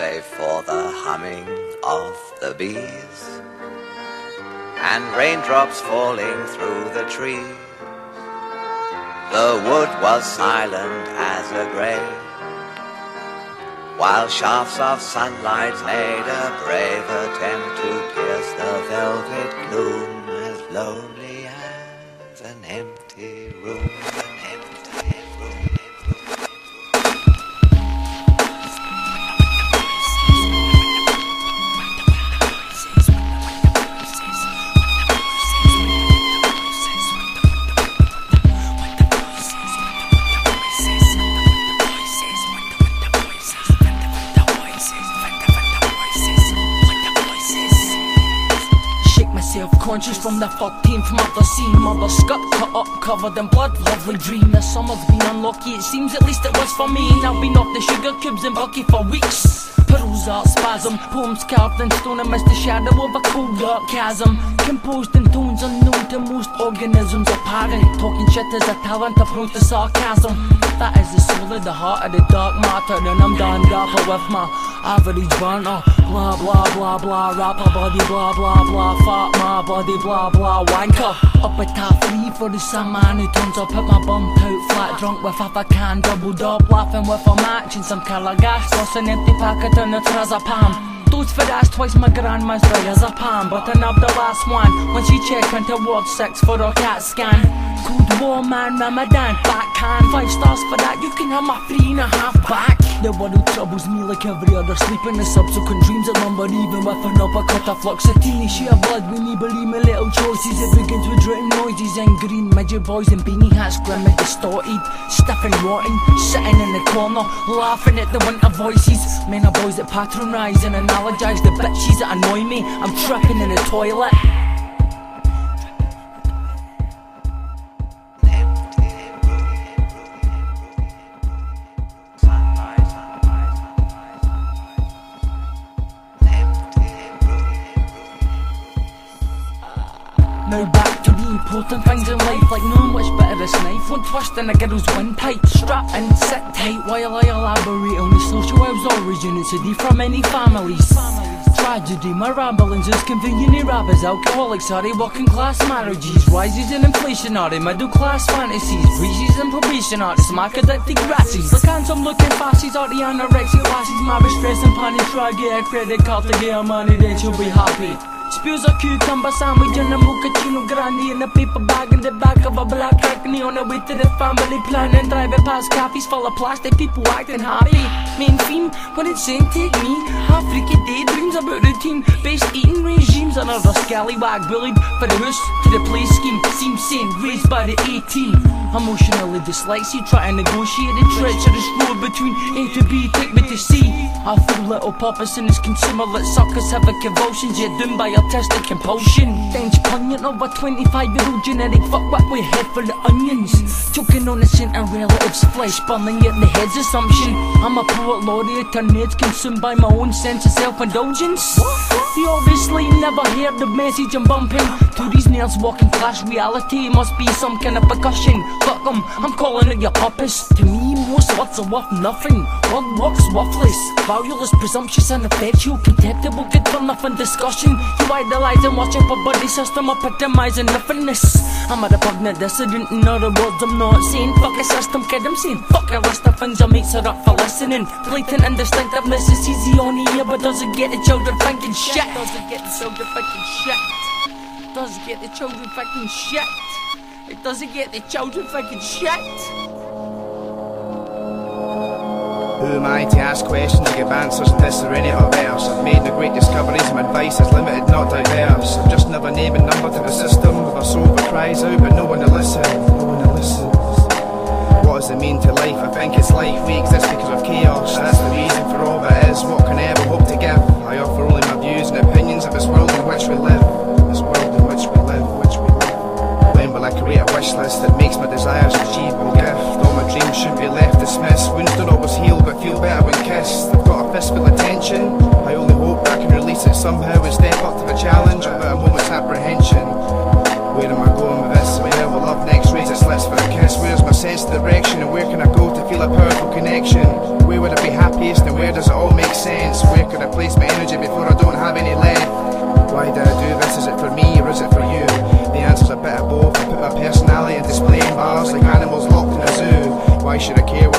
save for the humming of the bees and raindrops falling through the trees. The wood was silent as a grave, while shafts of sunlight made a brave attempt to pierce the velvet gloom, as lonely as an empty room. Self-conscious from the 13th mother scene. Mother skirt cut up, covered in blood, lovely dream. The summer's been unlucky, it seems, at least it was for me. Now been off the sugar cubes and Bucky for weeks. Pearls art spasm, poems carved in stone amidst the shadow of a cold dark chasm. Composed in tones unknown to most organisms apparent. Talking shit is a talent approach to sarcasm. That is the soul of the heart of the dark matter. And I'm done rapper with my average banter. Blah blah blah blah, rapper body blah blah blah, fat my body blah blah, wanker. Up at top 3 for the same man who turns up at my bum out flat drunk with half a can doubled up, laughing with a match and some colour gas, plus an empty packet and a trazapam. Those for that's twice my grandma's dry as a palm, but I nabbed the last one when she checked into Ward 6 for a CAT scan. Cold War man, Ramadan, backhand, 5 stars for that, you can have my 3.5 back. The world troubles me like every other sleep in the subsequent dreams that number even with an uppercut a flux of teeny sheer blood when you believe my little choices. It begins with written noises and green midget boys in beanie hats, grim and distorted, stiff and rotten, sitting in the corner, laughing at the winter voices. Men are boys that patronise and analogize the bitches that annoy me. I'm tripping in the toilet. Now back to the important things in life, like knowing which bit of this knife won't twist in a girl's windpipe. Strap in, sit tight while I elaborate on the social web's origin. It's a from many families. Tragedy, my ramblings is convenient rappers, alcoholics, sorry, working class marriages, rises in inflationary, middle class fantasies, breezes and probation artists, market addicted grasses, like handsome looking faces, are the anorexic classes, marriage stress and panic, try get a credit card to get her money, then she'll be happy. Spews a cucumber sandwich and a mochaccino grande in a paper bag in the back of a black Hackney on the way to the family plan and driving past cafes full of plastic people acting happy. Main theme when it's saying take me, have freaky daydreams about routine-based eating regimes. Another scallywag bullied for the house to the play scheme, seems sane, raised by the 18. Emotionally dyslexic, try to negotiate the treacherous road between A to B, take me to C. I feel little purpose in this consumer, let suckers have a convulsions, you're doomed by artistic compulsion. Dense pungent of a 25-year-old genetic fuckwit with a head full of onions, choking on the scent of relatives' flesh, burning at the head's assumption. I'm a poet laureate and maids consumed by my own sense of self-indulgence. You obviously never heard the message I'm bumping. To these nails walking class reality must be some kind of percussion. Fuck 'em, I'm calling it your purpose. To me most words are worth nothing. Word work's worthless, valueless, presumptuous and effectual, contemptible, good for nothing discussion. You idolize and watch up a body system epitomizing nothingness. I'm a repugnant dissident, in other words I'm not saying fuck a system, kid, I'm saying fuck a list of things our mates are up for listening. Blatant indistinctiveness is easy on the ear, but doesn't get the children thinking shit. Doesn't get the children thinking shit. Doesn't get the children thinking shit. It doesn't get the children thinking shit. Who am I to ask questions to give answers in this or any other verse? I've made the great discoveries and my advice is limited, not diverse. I'm just another name and number to the system, with a soul that cries out but no one to listen. No one to listen. What does it mean to life? I think it's life, we exist because of chaos. That's the reason for all that is. What can I ever hope to give? I offer only my views and opinions of this world in which we live. This world in which we live, When will I create a wish list that makes my desires an achievable gift? All my dreams shouldn't be left dismissed. Wounds don't always heal but feel better when kissed. I've got a fistful of tension, I only hope I can release it somehow and step up to the challenge without a moment's apprehension. Where am I going with this? Where will love next raise it slips for a kiss? Where's my sense of direction, and where can I go to feel a powerful connection? Where would I be happiest, and where does it all make sense? Where can I place my energy before I don't have any left? Why do I do this? Is it for me or is it for you? The answer's a bit of both. I put my personality in displaying bars like animals locked in a zoo. Why should I care